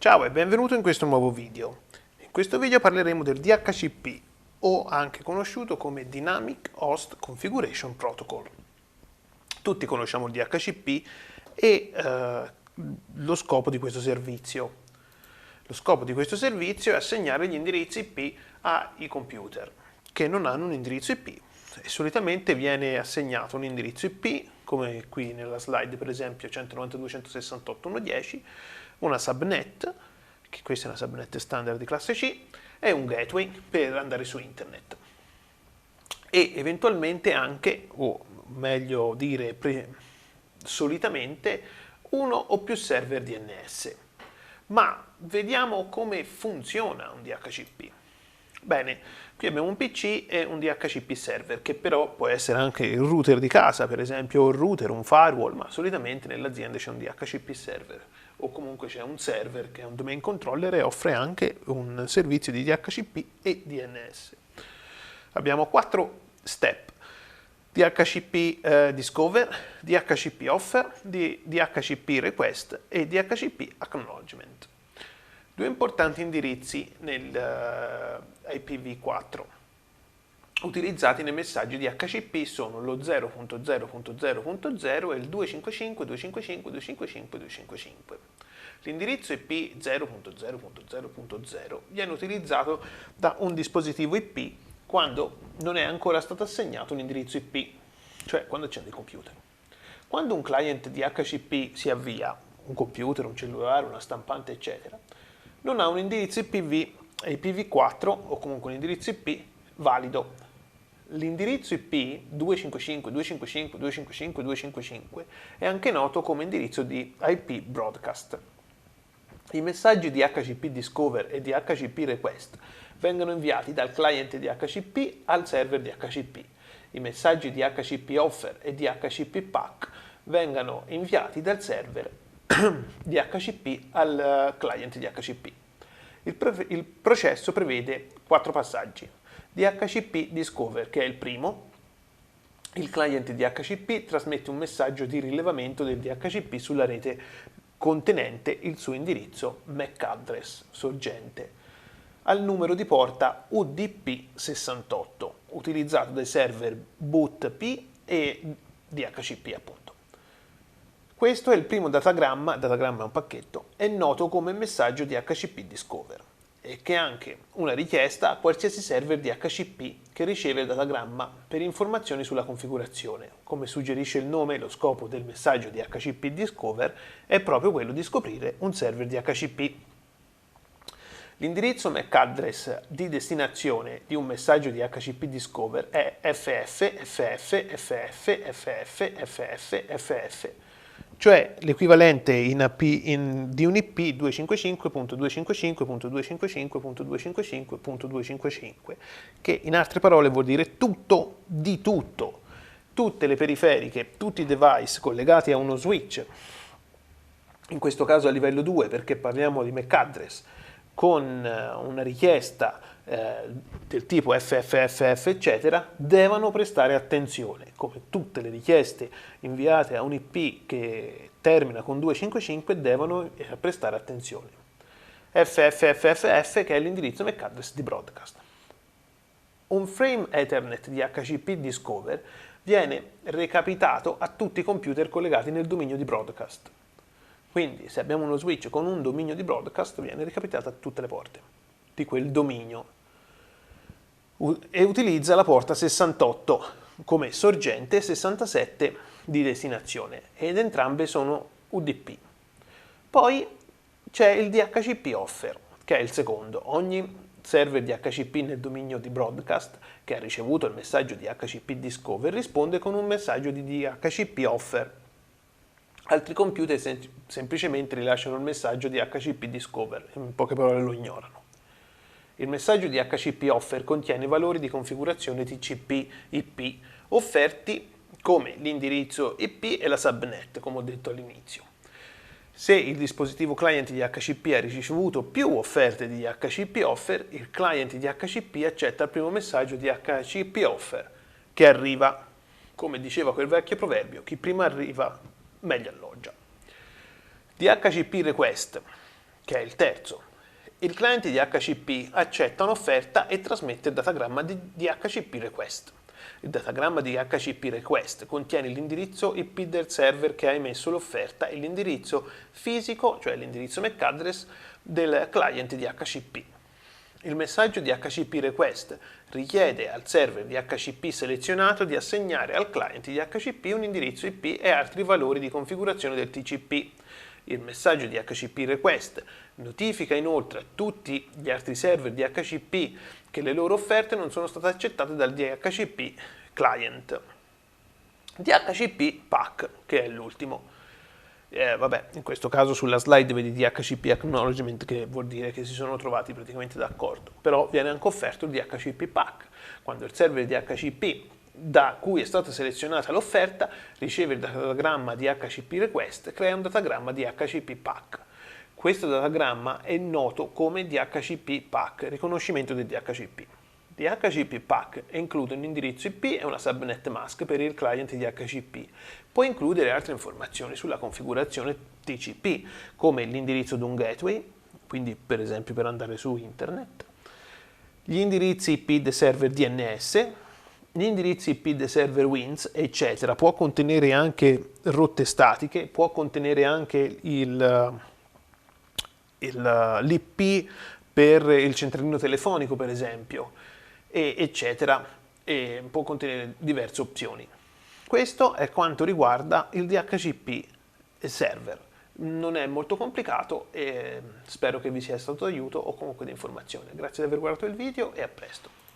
Ciao e benvenuto in questo nuovo video. In questo video parleremo del DHCP, o anche conosciuto come Dynamic Host Configuration Protocol. Tutti conosciamo il DHCP e lo scopo di questo servizio. Lo scopo di questo servizio è assegnare gli indirizzi IP ai computer che non hanno un indirizzo IP. E solitamente viene assegnato un indirizzo IP, come qui nella slide per esempio 192.168.1.10, una subnet, che questa è una subnet standard di classe C, e un gateway per andare su internet. E eventualmente anche, o meglio dire solitamente, uno o più server DNS. Ma vediamo come funziona un DHCP. Bene, qui abbiamo un PC e un DHCP server, che però può essere anche il router di casa, per esempio un router, un firewall, ma solitamente nell'azienda c'è un DHCP server, o comunque c'è un server che è un domain controller e offre anche un servizio di DHCP e DNS. Abbiamo 4 step: DHCP Discover, DHCP Offer, DHCP Request e DHCP Acknowledgement. Due importanti indirizzi nel IPv4 utilizzati nei messaggi di DHCP sono lo 0.0.0.0 e il 255.255.255.255. L'indirizzo IP 0.0.0.0 viene utilizzato da un dispositivo IP quando non è ancora stato assegnato un indirizzo IP, cioè quando c'è dei computer. Quando un client DHCP si avvia, un computer, un cellulare, una stampante, eccetera, non ha un indirizzo IPv4 o comunque un indirizzo IP valido. L'indirizzo IP 255.255.255.255 è anche noto come indirizzo di IP broadcast. I messaggi di DHCP Discover e di DHCP Request vengono inviati dal client DHCP al server DHCP. I messaggi di DHCP Offer e di DHCP Pack vengono inviati dal server DHCP al client DHCP. Il processo prevede 4 passaggi. DHCP Discover, che è il primo. Il client DHCP trasmette un messaggio di rilevamento del DHCP sulla rete contenente il suo indirizzo MAC address sorgente al numero di porta UDP68, utilizzato dai server bootp e DHCP appunto. Questo è il primo datagramma è un pacchetto, è noto come messaggio DHCP Discover e che è anche una richiesta a qualsiasi server DHCP che riceve il datagramma per informazioni sulla configurazione. Come suggerisce il nome e lo scopo del messaggio DHCP Discover è proprio quello di scoprire un server DHCP. L'indirizzo MAC address di destinazione di un messaggio di DHCP Discover è FF, cioè l'equivalente di un IP 255.255.255.255.255, che in altre parole vuol dire tutto di tutto. Tutte le periferiche, tutti i device collegati a uno switch, in questo caso a livello 2 perché parliamo di MAC address, con una richiesta del tipo FFFF eccetera, devono prestare attenzione. Come tutte le richieste inviate a un IP che termina con 255 devono prestare attenzione. FFFF, che è l'indirizzo MAC address di broadcast. Un frame Ethernet di DHCP Discover viene recapitato a tutti i computer collegati nel dominio di broadcast. Quindi se abbiamo uno switch con un dominio di broadcast viene recapitato a tutte le porte di quel dominio e utilizza la porta 68 come sorgente e 67 di destinazione ed entrambe sono UDP. Poi c'è il DHCP Offer, che è il secondo. Ogni server DHCP nel dominio di broadcast che ha ricevuto il messaggio di DHCP Discover risponde con un messaggio di DHCP Offer. Altri computer semplicemente rilasciano il messaggio di DHCP Discover, in poche parole lo ignorano. Il messaggio di DHCP Offer contiene valori di configurazione TCP/IP offerti come l'indirizzo IP e la subnet, come ho detto all'inizio. Se il dispositivo client di DHCP ha ricevuto più offerte di DHCP Offer, il client di DHCP accetta il primo messaggio di DHCP Offer, che arriva, come diceva quel vecchio proverbio, chi prima arriva meglio alloggia. DHCP Request che è il terzo. Il client DHCP accetta un'offerta e trasmette il datagramma di DHCP request. Il datagramma di DHCP request contiene l'indirizzo IP del server che ha emesso l'offerta e l'indirizzo fisico, cioè l'indirizzo MAC address, del client DHCP. Il messaggio DHCP request richiede al server DHCP selezionato di assegnare al client DHCP un indirizzo IP e altri valori di configurazione del TCP. Il messaggio DHCP request notifica inoltre a tutti gli altri server DHCP che le loro offerte non sono state accettate dal DHCP client. DHCP PAC, che è l'ultimo. Vabbè, in questo caso sulla slide vedi DHCP acknowledgement, che vuol dire che si sono trovati praticamente d'accordo, però viene anche offerto il DHCP PAC, quando il server DHCP da cui è stata selezionata l'offerta riceve il datagramma DHCP request, crea un datagramma DHCP PAC. Questo datagramma è noto come DHCP PAC, riconoscimento del DHCP. DHCP PAC include un indirizzo IP e una subnet mask per il client DHCP. Può includere altre informazioni sulla configurazione TCP, come l'indirizzo di un gateway, quindi per esempio per andare su internet, gli indirizzi IP del server DNS, gli indirizzi IP dei server WINS, eccetera. Può contenere anche rotte statiche, può contenere anche l'IP per il centralino telefonico, per esempio, eccetera, e può contenere diverse opzioni. Questo è quanto riguarda il DHCP server. Non è molto complicato e spero che vi sia stato d'aiuto o comunque di informazione. Grazie di aver guardato il video e a presto.